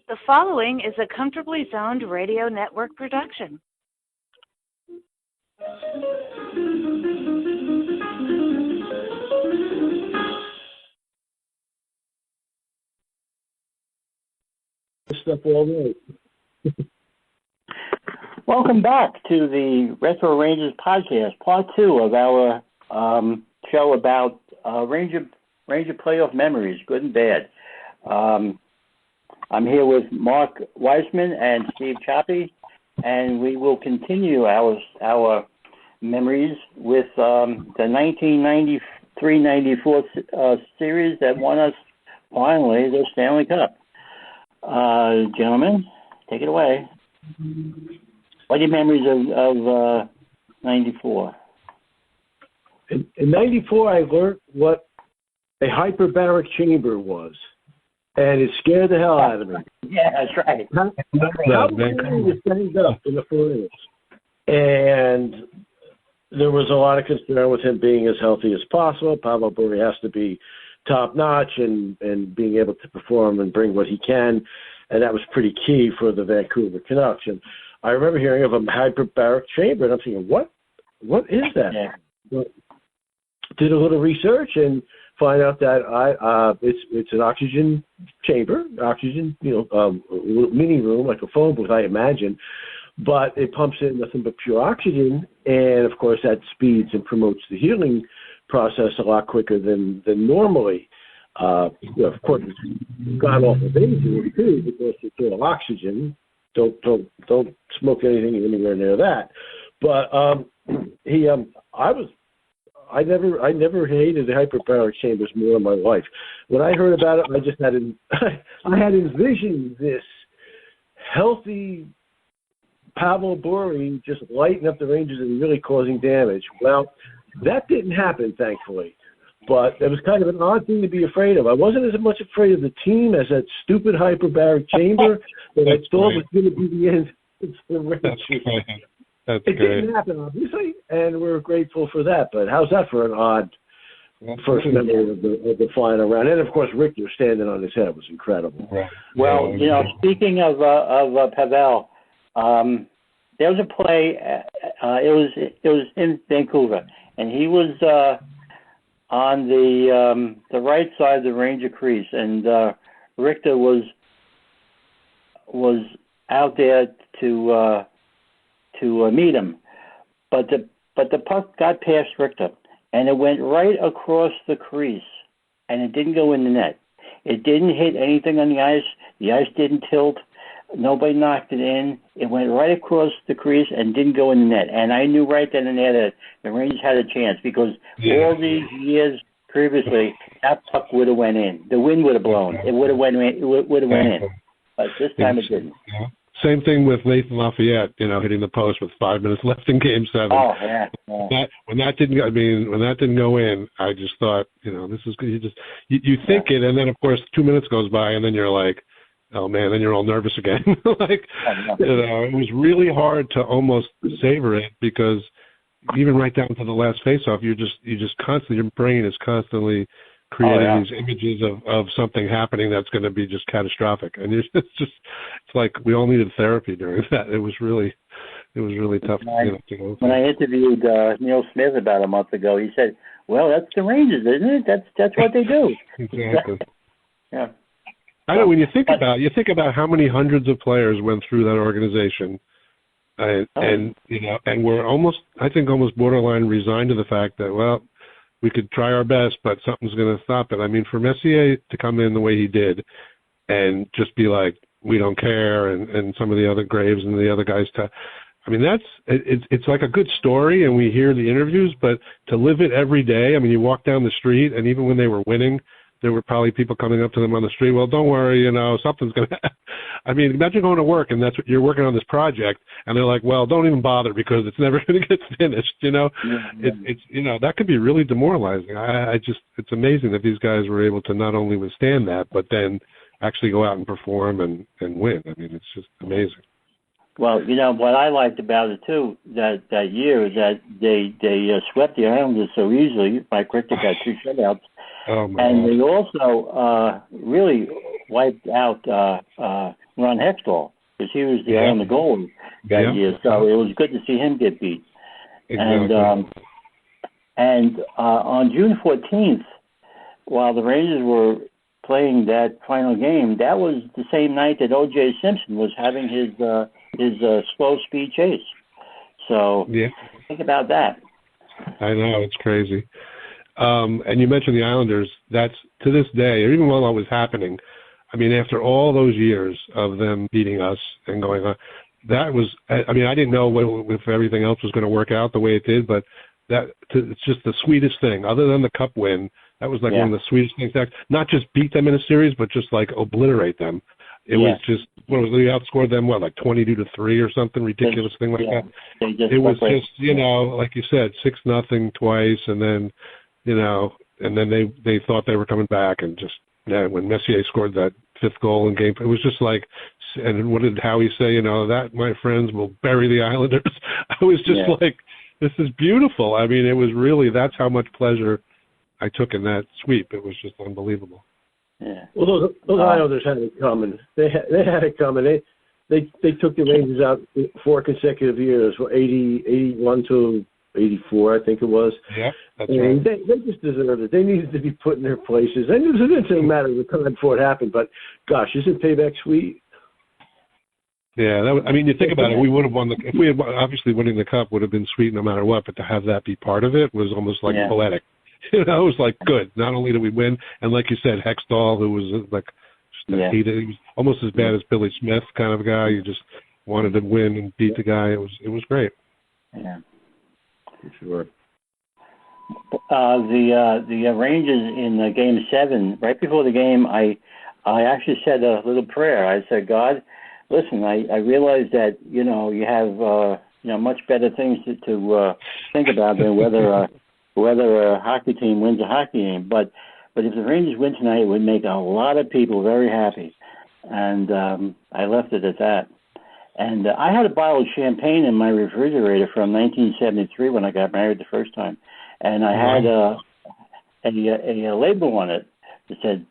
The following is a Comfortably Zoned Radio Network production. Stuff all right. Welcome back to the Retro Rangers podcast, part 2 of our show about Ranger playoff memories, good and bad. I'm here with Marc Weissman and Steve Choppy, and we will continue our memories with the 1993-94 series that won us finally the Stanley Cup. Gentlemen, take it away. What are your memories of 94? In 94, I learned what a hyperbaric chamber was, and it scared the hell out of me. Yeah, that's right. How was stand up in the 4 and there was a lot of concern with him being as healthy as possible. Pavel Bure has to be top-notch and being able to perform and bring what he can, and that was pretty key for the Vancouver Canucks. And I remember hearing of a hyperbaric chamber, and I'm thinking, what is that? Yeah. Well, did a little research and find out that it's an oxygen chamber, mini room, like a phone booth, I imagine, but it pumps in nothing but pure oxygen, and of course that speeds and promotes the healing process a lot quicker than normally. Of course, it's gone off of aging too, because it's all oxygen. Don't smoke anything anywhere near that. But I never hated the hyperbaric chambers more in my life. When I heard about it, I just had I had envisioned this healthy Pavel Bure just lighting up the Rangers and really causing damage. Well, that didn't happen, thankfully. But it was kind of an odd thing to be afraid of. I wasn't as much afraid of the team as that stupid hyperbaric chamber that I thought was going to be the end of the Rangers. That's it great. Didn't happen, obviously, and we're grateful for that. But how's that for an odd first memory of the flying around? And, of course, Richter standing on his head was incredible. Right. Well, speaking of Pavel, there was a play. It was in Vancouver, and he was on the right side of the Ranger crease, and Richter was out there to meet him, but the puck got past Richter, and it went right across the crease, and it didn't go in the net. It didn't hit anything on the ice. The ice didn't tilt. Nobody knocked it in. It went right across the crease and didn't go in the net. And I knew right then and there that the Rangers had a chance, because all these years previously, that puck would have went in. The wind would have blown. It would have went in. But this time it didn't. Yeah. Same thing with Nathan Lafayette, hitting the post with 5 minutes left in Game 7. Oh yeah. When that didn't go in, I just thought, this is good. You think it, and then of course 2 minutes goes by, and then you're like, oh man, then you're all nervous again. It was really hard to almost savor it, because even right down to the last face-off, you just constantly, your brain is constantly creating these images of something happening that's going to be just catastrophic, and it's like we all needed therapy during that. It was really tough. To go when I interviewed Neil Smith about a month ago, he said, "Well, that's the Rangers, isn't it? That's what they do." Exactly. Yeah. I know, when you think about how many hundreds of players went through that organization, and we're almost borderline resigned to the fact that, well, we could try our best, but something's going to stop it. I mean, for Messier to come in the way he did and just be like, we don't care, and some of the other Graves and the other guys, it's like a good story, and we hear the interviews, but to live it every day, I mean, you walk down the street, and even when they were winning, there were probably people coming up to them on the street, well, don't worry, something's going to I mean, imagine going to work, and that's what you're working on, this project, and they're like, well, don't even bother, because it's never going to get finished, It's that could be really demoralizing. It's amazing that these guys were able to not only withstand that, but then actually go out and perform and win. I mean, it's just amazing. Well, what I liked about it too that year is that they swept the Islanders so easily. Mike Richter got 2 shutouts, and they also really wiped out Ron Hextall, because he was the eye on the goal that year. So it was good to see him get beat. Exactly. And on June 14th, while the Rangers were playing that final game, that was the same night that O.J. Simpson was having his slow speed chase. So think about that. I know, it's crazy. And you mentioned the Islanders. That's, to this day, or even while it was happening, I mean, after all those years of them beating us and going on, that was, I mean, I didn't know if everything else was going to work out the way it did, but it's just the sweetest thing. Other than the cup win, that was like one of the sweetest things. Not just beat them in a series, but just like obliterate them. It was just, we outscored them, like 22-3 or something ridiculous thing like that. It was just, like you said, 6-0 twice, and then, and then they thought they were coming back, and just when Messier scored that 5th goal in game, it was just like, and what did Howie say? That, my friends, will bury the Islanders. I was just like, this is beautiful. I mean, it was really, that's how much pleasure I took in that sweep. It was just unbelievable. Yeah. Well, those Islanders had it coming. They had it coming. They took the Rangers out 4 consecutive years, 81 to 84, I think it was. Yeah, that's and right. They just deserved it. They needed to be put in their places. And it didn't matter the time before it happened, but gosh, isn't payback sweet? Yeah, I mean, you think about it, we would have won if we had, obviously winning the cup would have been sweet no matter what, but to have that be part of it was almost like poetic. It was like good. Not only did we win, and like you said, Hextall, who was like, he was almost as bad as Billy Smith kind of guy. You just wanted to win and beat the guy. It was great. Yeah, for sure. The Rangers in Game 7, right before the game, I actually said a little prayer. I said, God, listen, I realize that you have much better things to think about than whether a hockey team wins a hockey game. But if the Rangers win tonight, it would make a lot of people very happy. And I left it at that. And I had a bottle of champagne in my refrigerator from 1973 when I got married the first time. And I had a label on it that said,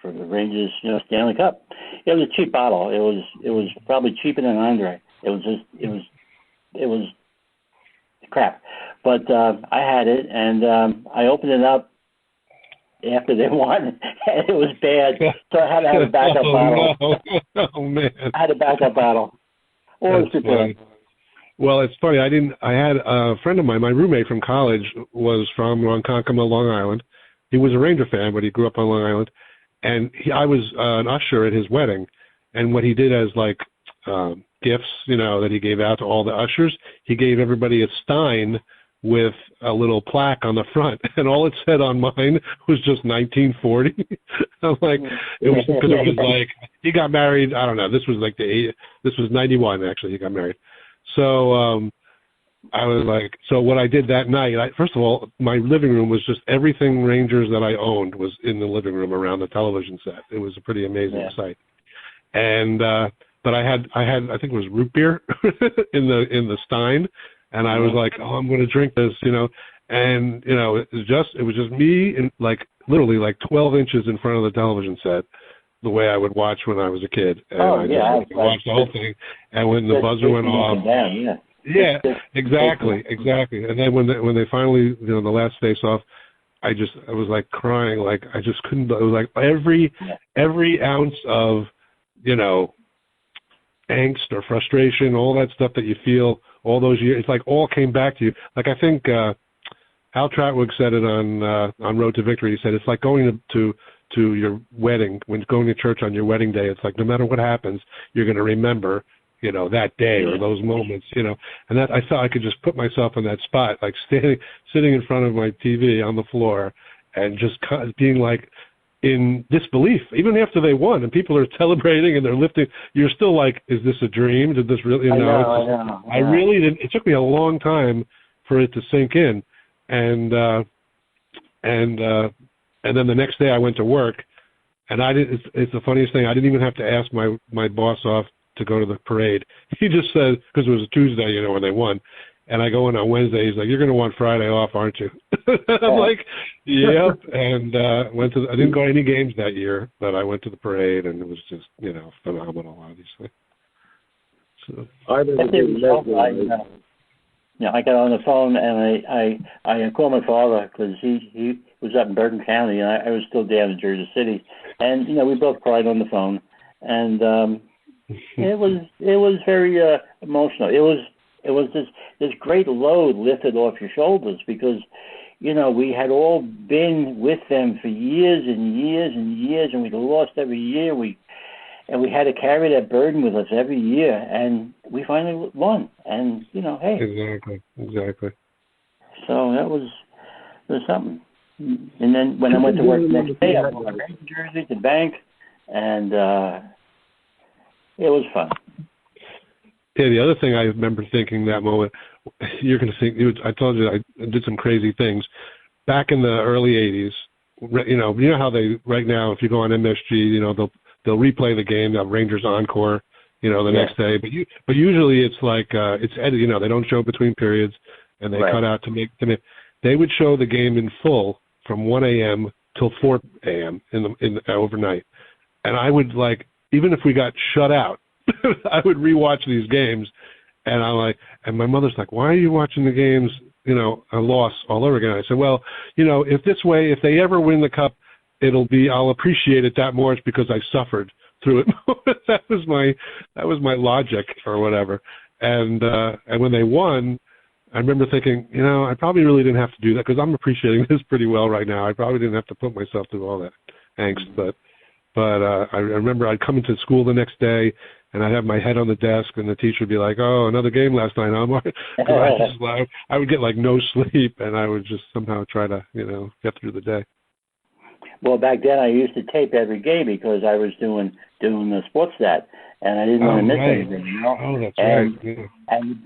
for the Rangers, Stanley Cup. It was a cheap bottle. It was probably cheaper than Andre. It was crap. But I had it, and I opened it up after they won, and it was bad. So I had to have a backup bottle. No. Oh, man. I had a backup bottle. Well, it's funny. I had a friend of mine, my roommate from college, was from Ronkonkoma, Long Island. He was a Ranger fan, but he grew up on Long Island. And I was an usher at his wedding. And what he did as gifts, that he gave out to all the ushers, he gave everybody a stein with a little plaque on the front, and all it said on mine was just 1940. I'm like, it was because it was like he got married. I don't know. This was this was 91 actually. He got married. So I was like, so what I did that night. First of all, my living room was just everything Rangers that I owned was in the living room around the television set. It was a pretty amazing sight. And but I had I think it was root beer in the stein. And I was like, oh, I'm going to drink this, and, it was just me and literally 12 inches in front of the television set, the way I would watch when I was a kid. And I watched the whole thing. And when the buzzer went off. Yeah, exactly. And then when they finally, the last face off, I was like crying, I just couldn't, it was like every ounce of, angst or frustration, all that stuff that you feel all those years, it's all came back to you. I think Al Trautwig said it on Road to Victory. He said it's like going to your wedding, when going to church on your wedding day. It's like no matter what happens, you're going to remember, that day or those moments, and that I thought I could just put myself in that spot, sitting in front of my TV on the floor and just being in disbelief, even after they won and people are celebrating and they're lifting, you're still like, is this a dream? Did this really, I know. I really didn't, it took me a long time for it to sink in. And then the next day I went to work and it's the funniest thing. I didn't even have to ask my boss off to go to the parade. He just said, because it was a Tuesday, when they won. And I go in on Wednesday. He's like, "You're going to want Friday off, aren't you?" I'm like, "Yep." And I didn't go to any games that year, but I went to the parade, and it was just phenomenal, obviously. So I remember being mesmerized. I got on the phone and I called my father because he was up in Bergen County and I was still down in Jersey City, and we both cried on the phone, and it was very emotional. It was this great load lifted off your shoulders because we had all been with them for years and years and years, and we lost every year. And we had to carry that burden with us every year, and we finally won. And hey, exactly. So that was something. And then when I went to work the next day, I wore my Rangers jersey to the bank, and it was fun. Yeah, the other thing I remember thinking that moment, you're going to think, I told you I did some crazy things back in the early '80s. You know how they right now, if you go on MSG, they'll replay the game, they'll have Rangers Encore, the next day. But usually it's like it's edited. They don't show between periods, and they cut out to make. They would show the game in full from 1 a.m. till 4 a.m. in overnight, and I would even if we got shut out, I would rewatch these games, and and my mother's like, "Why are you watching the games? A loss all over again." I said, "Well, if they ever win the cup, I'll appreciate it that more. It's because I suffered through it." that was my logic or whatever. And when they won, I remember thinking, I probably really didn't have to do that because I'm appreciating this pretty well right now. I probably didn't have to put myself through all that angst. But I remember I'd come into school the next day and I'd have my head on the desk and the teacher would be like, "Oh, another game last night, huh?" I would get no sleep, and I would just somehow try to, get through the day. Well, back then I used to tape every game because I was doing the sports stat, and I didn't want to miss anything. Oh, that's right. Yeah. And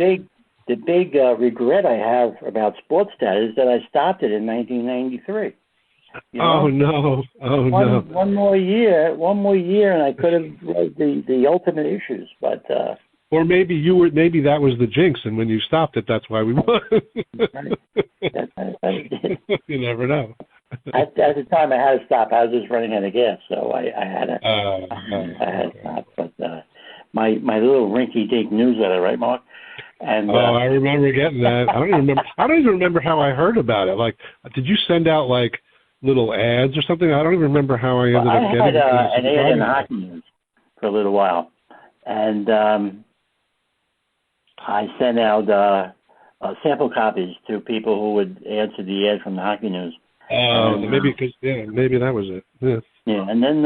the big regret I have about sports stat is that I stopped it in 1993. Oh no! One more year, and I could have read the ultimate issues, but. Or maybe that was the jinx, and when you stopped it, that's why we won. You never know. At the time, I had to stop. I was just running out of gas, so I had to stop. But my little rinky-dink newsletter, right, Mark? And I remember getting that. I don't even remember how I heard about it. Did you send out little ads or something? I don't even remember how I ended up getting it. I had an ad in the Hockey News for a little while, and I sent out sample copies to people who would answer the ad from the Hockey News. Maybe that was it. Yeah. Yeah, and then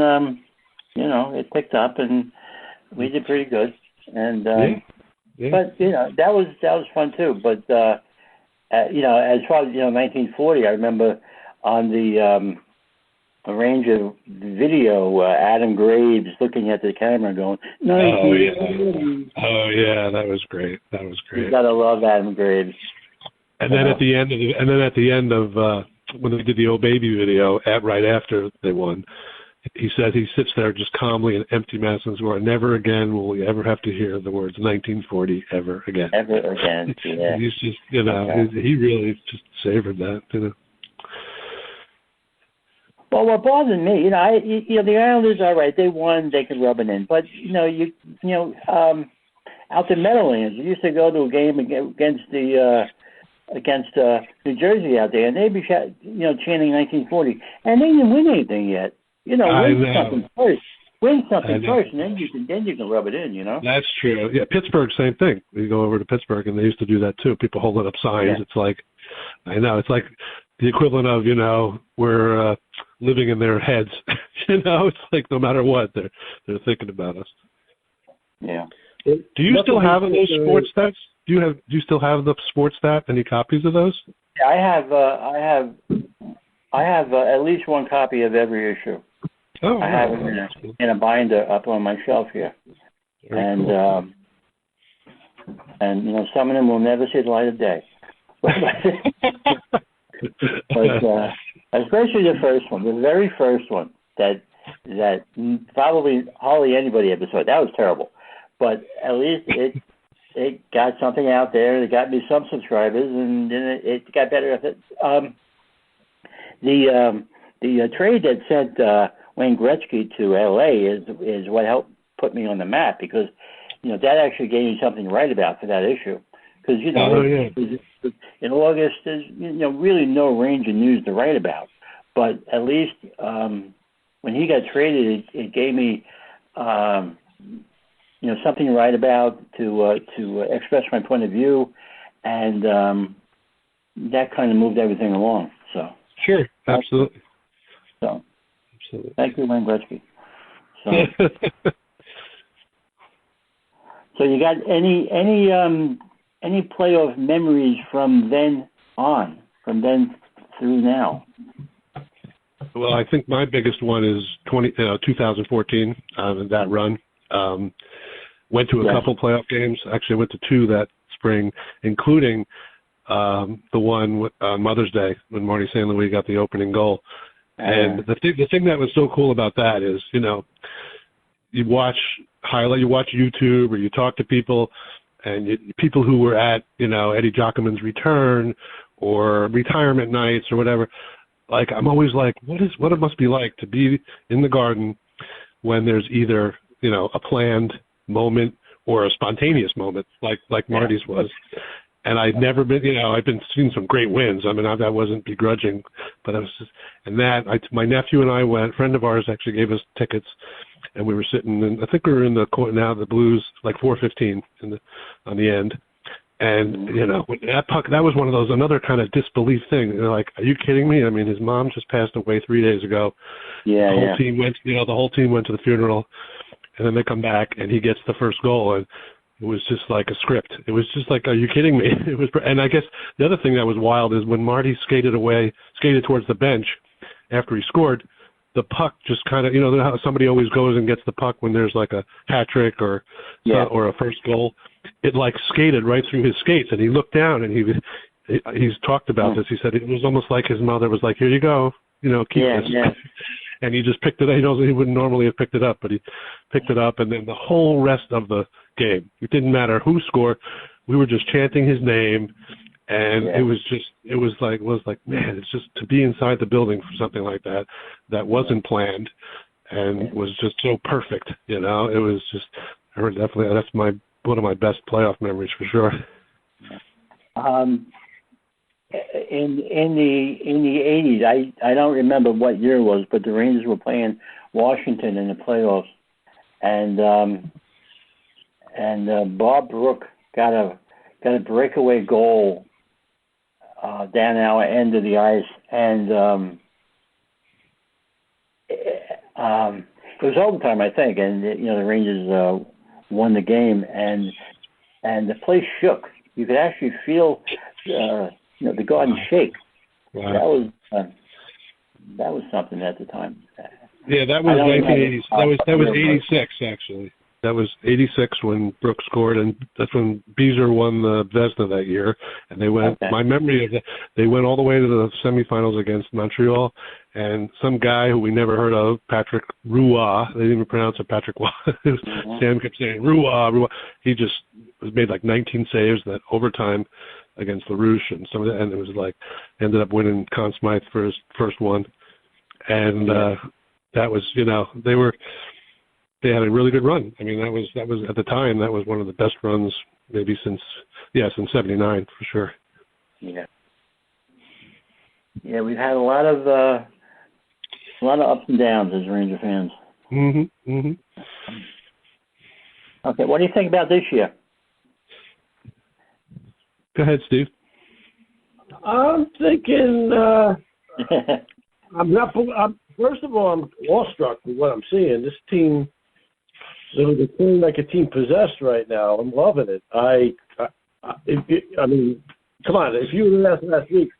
it picked up and we did pretty good. And but that was fun too. But as far as 1940, I remember on the Ranger video, Adam Graves looking at the camera going, "Oh yeah, that was great. You gotta love Adam Graves." And then at the end of when they did the "Oh Baby" video, right after they won, he said he sits there just calmly in empty Madison Square. "Never again will we ever have to hear the words 1940 ever again." Ever again, yeah. He's just, he really just savored that, Well, what bothered me, the Islanders, all right, they won, they could rub it in, but out in Meadowlands, we used to go to a game against New Jersey out there, and they'd be chanting 1940, and they didn't win anything yet. Win something first, and then you can rub it in. That's true. Yeah, Pittsburgh, same thing. We go over to Pittsburgh, and they used to do that too. People holding up signs. Yeah. It's like, I know, it's like the equivalent of we're living in their heads. It's like no matter what, they're thinking about us. Yeah. Do you still have those sports stats? Do you still have the sports stat? Any copies of those? Yeah, I have at least one copy of every issue. Oh, I have it in a binder up on my shelf here. Very cool. And some of them will never see the light of day. But especially the first one, the very first one that probably hardly anybody ever saw. That was terrible. But at least it got something out there. It got me some subscribers, and then it got better. The trade that sent Wayne Gretzky to L.A. is what helped put me on the map, because that actually gave me something to write about for that issue. Because in August there's really no range of news to write about, but at least when he got traded, it gave me something to write about, to express my point of view, and that kind of moved everything along. So sure, absolutely. So absolutely. Thank you, Wayne Gretzky. So, so you got any playoff memories from then through now? Well, I think my biggest one is 2014, that run. Went to a couple playoff games. Actually, I went to two that spring, including the one on Mother's Day when Marty St. Louis got the opening goal. And the thing that was so cool about that is, you watch YouTube, or you talk to people, and people who were at, Eddie Giacomin's return or retirement nights or whatever. Like, I'm always like, what it must be like to be in the Garden when there's either, a planned moment or a spontaneous moment like Marty's was. And I've never been, I've been seeing some great wins. I mean, I wasn't begrudging, but I was just, and my nephew and I went, a friend of ours actually gave us tickets, and we were sitting in, I think we were in the Blues, like 4:15 on the end. And, with that puck, that was one of those, another kind of disbelief thing. They're like, are you kidding me? I mean, his mom just passed away 3 days ago. Yeah. The whole team went, the whole team went to the funeral, and then they come back and he gets the first goal, and it was just like a script. It was just like, are you kidding me? It was, and I guess the other thing that was wild is when Marty skated towards the bench after he scored, the puck just kind of, how somebody always goes and gets the puck when there's like a hat trick or a first goal. It like skated right through his skates, and he looked down, and he's talked about this. He said it was almost like his mother was like, here you go, keep this. Yeah. And he just picked it up. He knows he wouldn't normally have picked it up, but he picked it up, and then the whole rest of the game, it didn't matter who scored. We were just chanting his name, and it was like, man, it's just to be inside the building for something like that wasn't planned and was just so perfect. It was just, definitely, that's one of my best playoff memories for sure. In the 80s, I don't remember what year it was, but the Rangers were playing Washington in the playoffs, and Bob Brook got a breakaway goal down our end of the ice, and it was overtime, I think, and the Rangers won the game, and the place shook. You could actually feel the Garden shake. Wow. That was something at the time. Yeah, that was 1980. That was 86 actually. That was 86 when Brooks scored, and that's when Beezer won the Vezina that year. And they went. Okay. My memory of that, they went all the way to the semifinals against Montreal, and some guy who we never heard of, Patrick Roy, they didn't even pronounce it Patrick Roy. Sam kept saying Roy. He just made like 19 saves that overtime against LaRouche, and and it was like ended up winning Conn Smythe for his first one, and that was they had a really good run. I mean, that was at the time, that was one of the best runs maybe since '79 for sure. Yeah, we've had a lot of ups and downs as Ranger fans. Okay, what do you think about this year? Go ahead, Steve. I'm thinking. First of all, I'm awestruck with what I'm seeing. This team, they're playing like a team possessed right now. I'm loving it. I mean, come on. If you were asked last week,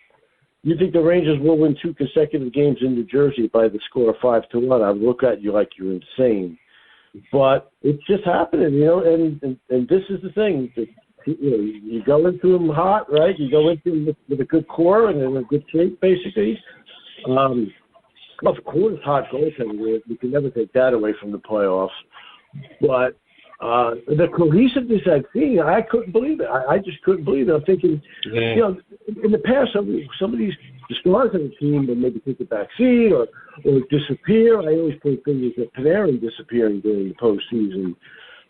you think the Rangers will win 2 consecutive games in New Jersey by the score of 5-1? I would look at you like you're insane. But it's just happening, and this is the thing. You go into them hot, right? You go into them with a good core and in a good shape, basically. Of course, hot goaltending. We can never take that away from the playoffs. But the cohesiveness I've seen, I couldn't believe it. I just couldn't believe it. I'm thinking, you know, in the past, some of these stars on the team would maybe take a back seat or disappear. I always point fingers at Panarin disappearing during the postseason.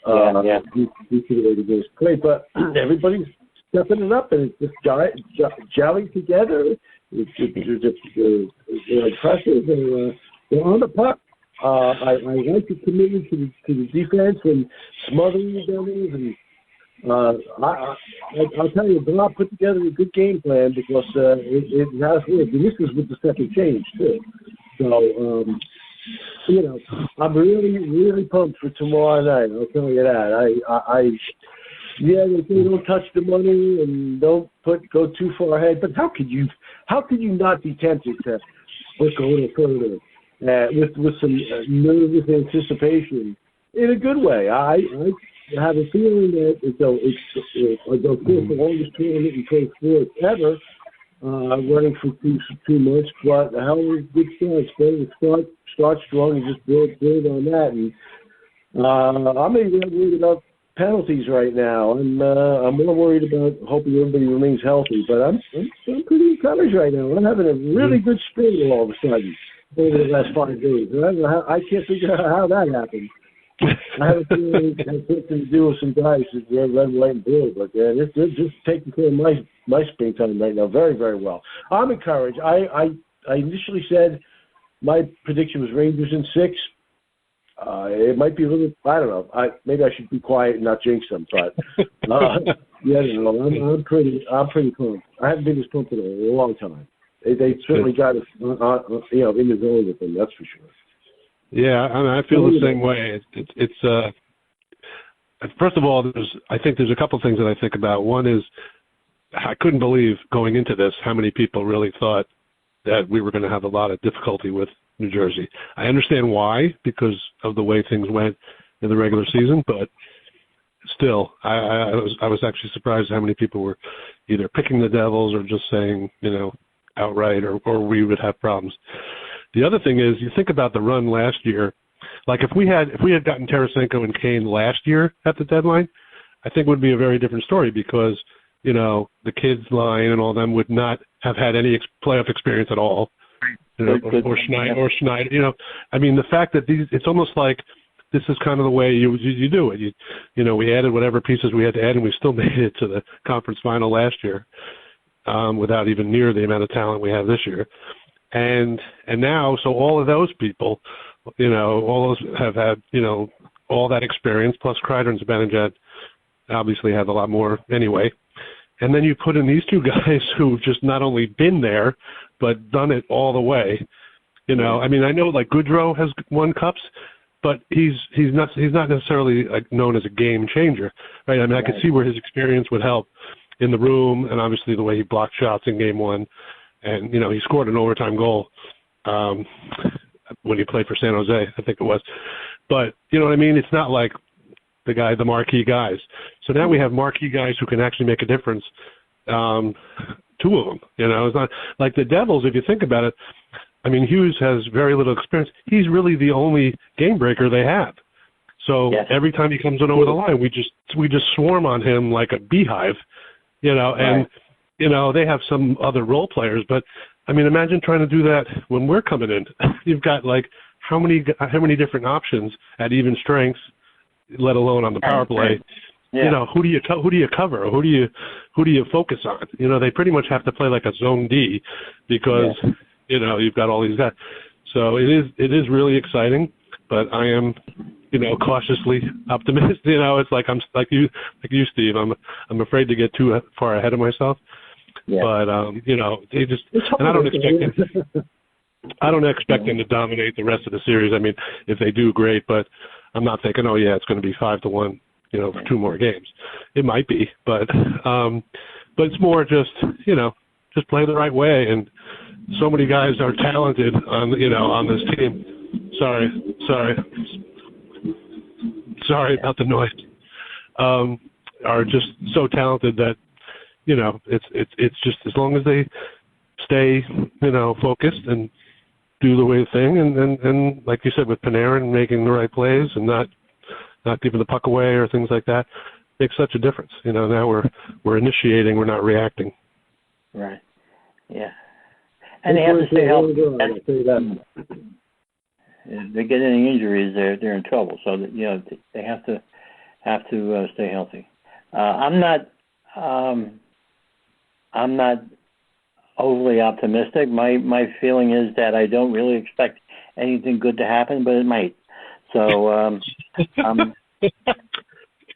Due to the way the game's played, but everybody's stepping it up, and it's just gelling together. They're impressive. They're on the puck. I like the commitment to the defense and smothering the devils. And I'll tell you, Bob put together a good game plan because it has worked. And this is with the second change too. So you know, I'm really pumped for tomorrow night. I'll tell you that. They say don't touch the money and don't go too far ahead. But how could you not be tempted to look a little further with some nervous anticipation in a good way? I have a feeling that it's the longest tournament in pro sports ever, running for 2 months. But a hell of a good start. Start strong and just build on that. And I'm even worried about penalties right now. I'm more worried about hoping everybody remains healthy. But I'm pretty encouraged right now. I'm having a really good spring all of a sudden over the last 5 days. I can't figure out how that happened. I have a feeling it has something to do with some guys that wear red, white, and blue. But they're just taking care of my springtime right now very, very well. I'm encouraged. I initially said my prediction was Rangers in 6. It might be a little, I don't know. Maybe I should be quiet and not jinx them. But yeah, I'm pretty pumped. I haven't been this pumped in a long time. They certainly got us, in the zone with them. That's for sure. Yeah, I mean, I feel the same way. It's first of all, I think there's a couple things that I think about. One is I couldn't believe going into this how many people really thought that we were going to have a lot of difficulty with New Jersey. I understand why, because of the way things went in the regular season, but still, I was actually surprised how many people were either picking the Devils or just saying, outright, or we would have problems. The other thing is, you think about the run last year. Like if we had gotten Tarasenko and Kane last year at the deadline, I think it would be a very different story because the kids line and all them would not have had any playoff experience at all. Or Schneider. I mean, the fact that it's almost like this is kind of the way you do it. We added whatever pieces we had to add, and we still made it to the conference final last year without even near the amount of talent we have this year. And now, so all of those people, all those have had, all that experience, plus Kreider and Zibanejad obviously have a lot more anyway. And then you put in these two guys who've just not only been there, but done it all the way. I mean, I know like Goudreau has won cups, but he's not necessarily known as a game changer, right? I mean, I could see where his experience would help in the room, and obviously the way he blocked shots in Game 1, and he scored an overtime goal when he played for San Jose, I think it was. But you know what I mean? It's not like the marquee guys. So now we have marquee guys who can actually make a difference. 2 of them, it's not like the Devils. If you think about it, I mean, Hughes has very little experience. He's really the only game breaker they have. So every time he comes in over the line, we just swarm on him like a beehive, and they have some other role players, but I mean, imagine trying to do that when we're coming in. You've got like how many different options at even strengths, let alone on the power play. Yeah. Who do you cover? Who do you focus on? They pretty much have to play like a zone D because you've got all these guys. So it is really exciting, but I am cautiously optimistic. It's like I'm like you, Steve. I'm afraid to get too far ahead of myself. Yeah. But they just, and I don't expect them to dominate the rest of the series. I mean, if they do, great, but I'm not thinking, it's going to be 5-1. For 2 more games. It might be, but it's more just play the right way. And so many guys are talented on this team. Sorry about the noise. Are just so talented that it's just as long as they stay focused and do the right thing, and like you said with Panarin making the right plays and not not giving the puck away or things like that, makes such a difference. Now we're initiating, we're not reacting. Right. Yeah. And they have to stay healthy. If they get any injuries, they're in trouble. So they have to stay healthy. I'm not overly optimistic. My feeling is that I don't really expect anything good to happen, but it might. So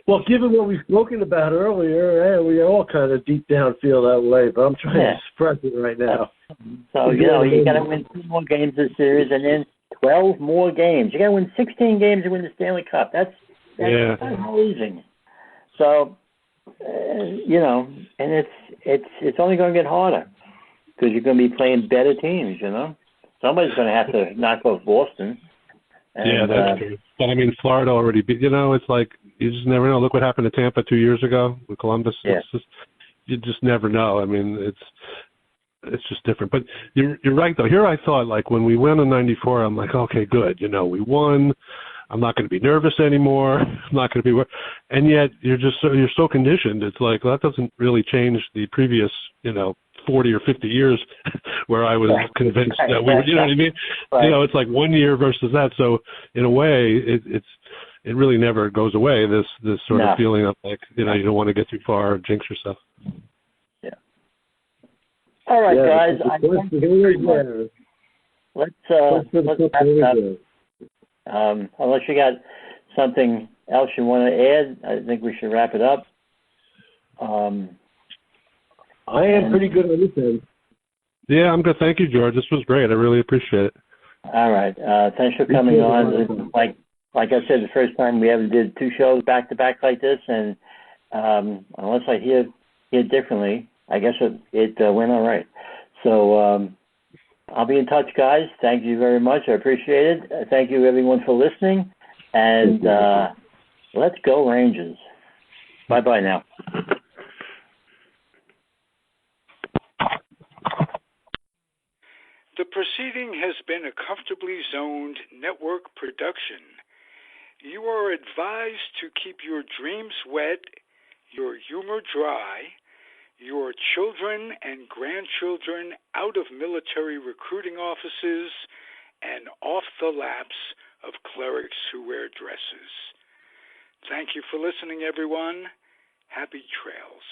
well, given what we've spoken about earlier, we all kind of deep down feel that way, but I'm trying to express it right now. So, you got to win 2 more games this series and then 12 more games. You got to win 16 games to win the Stanley Cup. That's amazing. So, and it's only going to get harder because you're going to be playing better teams, Somebody's going to have to knock off Boston. And, that's true. But, Florida already beat, it's like you just never know. Look what happened to Tampa 2 years ago with Columbus. Yeah. You just never know. It's just different. But you're right, though. Here I thought, like, when we went in 94, I'm like, okay, good. We won. I'm not going to be nervous anymore. I'm not going to be – and yet you're so conditioned. It's like, well, that doesn't really change the previous, 40 or 50 years where I was convinced that we were – you know what I mean? Right. It's like 1 year versus that. So in a way, it really never goes away, this sort of feeling of like, you don't want to get too far or jinx yourself. Yeah. All right, guys. Let's wrap it up. Unless you got something else you want to add, I think we should wrap it up. I am pretty good on this end. Yeah, I'm good. Thank you, George. This was great. I really appreciate it. All right. Thanks for coming on. Like I said, the first time we ever did 2 shows back to back like this, and unless I hear differently, I guess it went all right. So I'll be in touch, guys. Thank you very much. I appreciate it. Thank you, everyone, for listening. And let's go Rangers. Bye-bye now. The proceeding has been a Comfortably Zoned network production. You are advised to keep your dreams wet, your humor dry, your children and grandchildren out of military recruiting offices and off the laps of clerics who wear dresses. Thank you for listening, everyone. Happy trails.